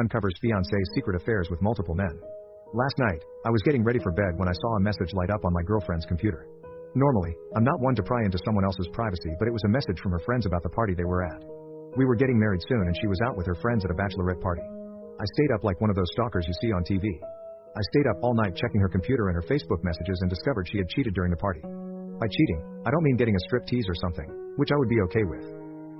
uncovers fiance's secret affairs with multiple men. Last night, I was getting ready for bed when I saw a message light up on my girlfriend's computer. Normally, I'm not one to pry into someone else's privacy, but it was a message from her friends about the party they were at. We were getting married soon and she was out with her friends at a bachelorette party. I stayed up like one of those stalkers you see on TV. I stayed up all night checking her computer and her Facebook messages and discovered she had cheated during the party. By cheating, I don't mean getting a strip tease or something, which I would be okay with.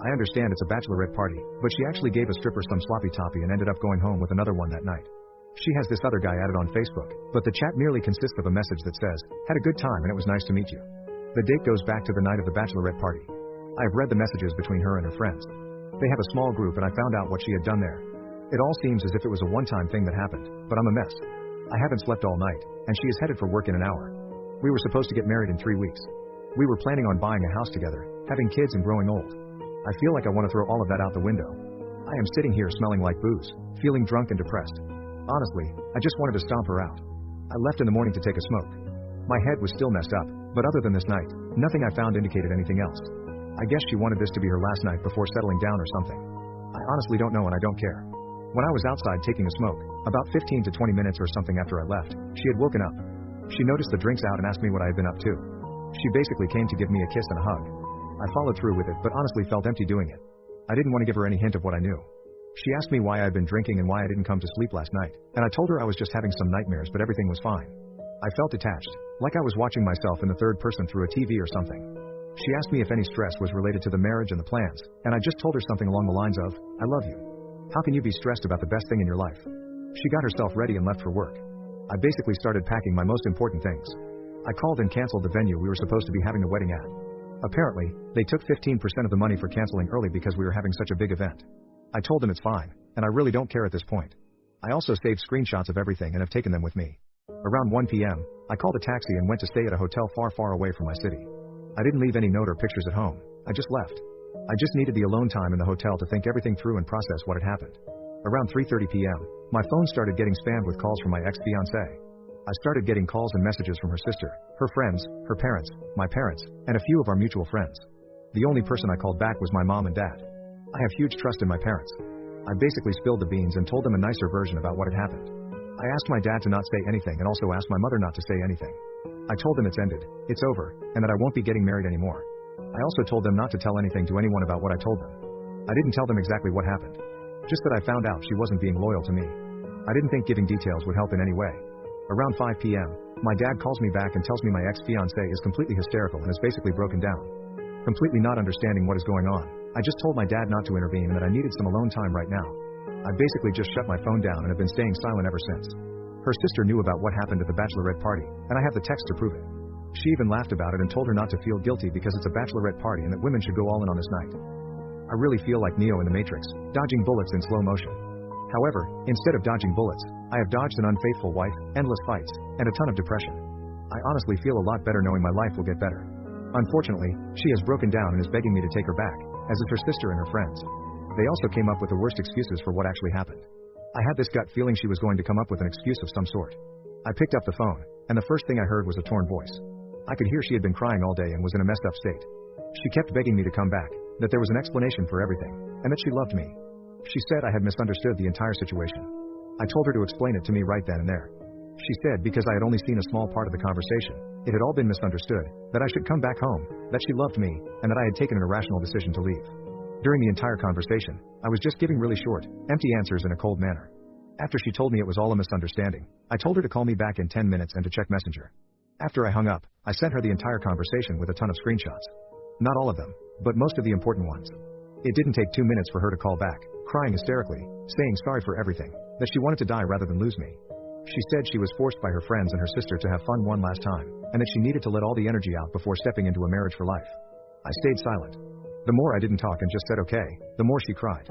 I understand it's a bachelorette party, but she actually gave a stripper some sloppy toppy and ended up going home with another one that night. She has this other guy added on Facebook, but the chat merely consists of a message that says, "Had a good time and it was nice to meet you." The date goes back to the night of the bachelorette party. I have read the messages between her and her friends. They have a small group and I found out what she had done there. It all seems as if it was a one-time thing that happened, but I'm a mess. I haven't slept all night, and she is headed for work in an hour. We were supposed to get married in 3 weeks. We were planning on buying a house together, having kids and growing old. I feel like I want to throw all of that out the window. I am sitting here smelling like booze, feeling drunk and depressed. Honestly, I just wanted to stomp her out. I left in the morning to take a smoke. My head was still messed up, but other than this night, nothing I found indicated anything else. I guess she wanted this to be her last night before settling down or something. I honestly don't know and I don't care. When I was outside taking a smoke, about 15 to 20 minutes or something after I left, she had woken up. She noticed the drinks out and asked me what I had been up to. She basically came to give me a kiss and a hug. I followed through with it, but honestly felt empty doing it. I didn't want to give her any hint of what I knew. She asked me why I had been drinking and why I didn't come to sleep last night, and I told her I was just having some nightmares but everything was fine. I felt detached, like I was watching myself in the third person through a TV or something. She asked me if any stress was related to the marriage and the plans, and I just told her something along the lines of, "I love you. How can you be stressed about the best thing in your life?" She got herself ready and left for work. I basically started packing my most important things. I called and canceled the venue we were supposed to be having the wedding at. Apparently, they took 15% of the money for canceling early because we were having such a big event. I told them it's fine, and I really don't care at this point. I also saved screenshots of everything and have taken them with me. Around 1 p.m., I called a taxi and went to stay at a hotel far, far away from my city. I didn't leave any note or pictures at home. I just left. I just needed the alone time in the hotel to think everything through and process what had happened. Around 3:30 p.m., my phone started getting spammed with calls from my ex-fiancé. I started getting calls and messages from her sister, her friends, her parents, my parents, and a few of our mutual friends. The only person I called back was my mom and dad. I have huge trust in my parents. I basically spilled the beans and told them a nicer version about what had happened. I asked my dad to not say anything and also asked my mother not to say anything. I told them it's ended, it's over, and that I won't be getting married anymore. I also told them not to tell anything to anyone about what I told them. I didn't tell them exactly what happened. Just that I found out she wasn't being loyal to me. I didn't think giving details would help in any way. Around 5 p.m., my dad calls me back and tells me my ex-fiancé is completely hysterical and is basically broken down. Completely not understanding what is going on, I just told my dad not to intervene and that I needed some alone time right now. I basically just shut my phone down and have been staying silent ever since. Her sister knew about what happened at the bachelorette party, and I have the text to prove it. She even laughed about it and told her not to feel guilty because it's a bachelorette party and that women should go all in on this night. I really feel like Neo in the Matrix, dodging bullets in slow motion. However, instead of dodging bullets, I have dodged an unfaithful wife, endless fights, and a ton of depression. I honestly feel a lot better knowing my life will get better. Unfortunately, she has broken down and is begging me to take her back, as is her sister and her friends. They also came up with the worst excuses for what actually happened. I had this gut feeling she was going to come up with an excuse of some sort. I picked up the phone, and the first thing I heard was a torn voice. I could hear she had been crying all day and was in a messed up state. She kept begging me to come back, that there was an explanation for everything, and that she loved me. She said I had misunderstood the entire situation. I told her to explain it to me right then and there. She said because I had only seen a small part of the conversation, it had all been misunderstood, that I should come back home, that she loved me, and that I had taken an irrational decision to leave. During the entire conversation, I was just giving really short, empty answers in a cold manner. After she told me it was all a misunderstanding, I told her to call me back in 10 minutes and to check Messenger. After I hung up, I sent her the entire conversation with a ton of screenshots. Not all of them, but most of the important ones. It didn't take 2 minutes for her to call back, crying hysterically, saying sorry for everything, that she wanted to die rather than lose me. She said she was forced by her friends and her sister to have fun one last time, and that she needed to let all the energy out before stepping into a marriage for life. I stayed silent. The more I didn't talk and just said okay, the more she cried.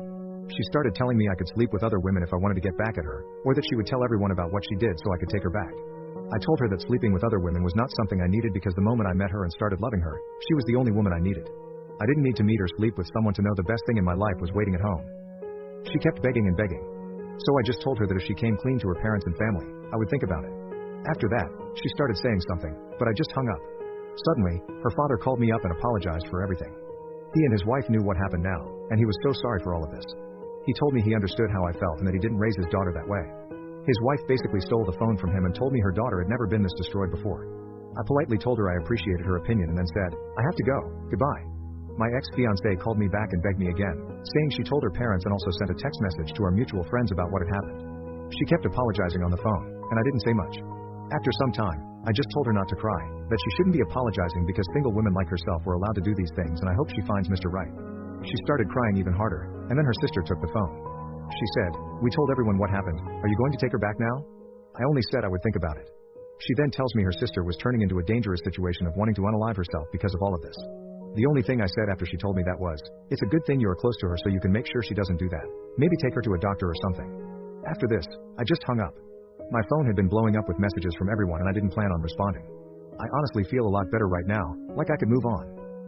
She started telling me I could sleep with other women if I wanted to get back at her, or that she would tell everyone about what she did so I could take her back. I told her that sleeping with other women was not something I needed because the moment I met her and started loving her, she was the only woman I needed. I didn't need to meet or sleep with someone to know the best thing in my life was waiting at home. She kept begging and begging. So I just told her that if she came clean to her parents and family, I would think about it. After that, she started saying something, but I just hung up. Suddenly, her father called me up and apologized for everything. He and his wife knew what happened now, and he was so sorry for all of this. He told me he understood how I felt and that he didn't raise his daughter that way. His wife basically stole the phone from him and told me her daughter had never been this destroyed before. I politely told her I appreciated her opinion and then said, I have to go, goodbye. My ex-fiancée called me back and begged me again, saying she told her parents and also sent a text message to our mutual friends about what had happened. She kept apologizing on the phone, and I didn't say much. After some time, I just told her not to cry, that she shouldn't be apologizing because single women like herself were allowed to do these things and I hope she finds Mr. Right. She started crying even harder, and then her sister took the phone. She said, we told everyone what happened, are you going to take her back now? I only said I would think about it. She then tells me her sister was turning into a dangerous situation of wanting to unalive herself because of all of this. The only thing I said after she told me that was, it's a good thing you are close to her so you can make sure she doesn't do that. Maybe take her to a doctor or something. After this, I just hung up. My phone had been blowing up with messages from everyone and I didn't plan on responding. I honestly feel a lot better right now, like I could move on.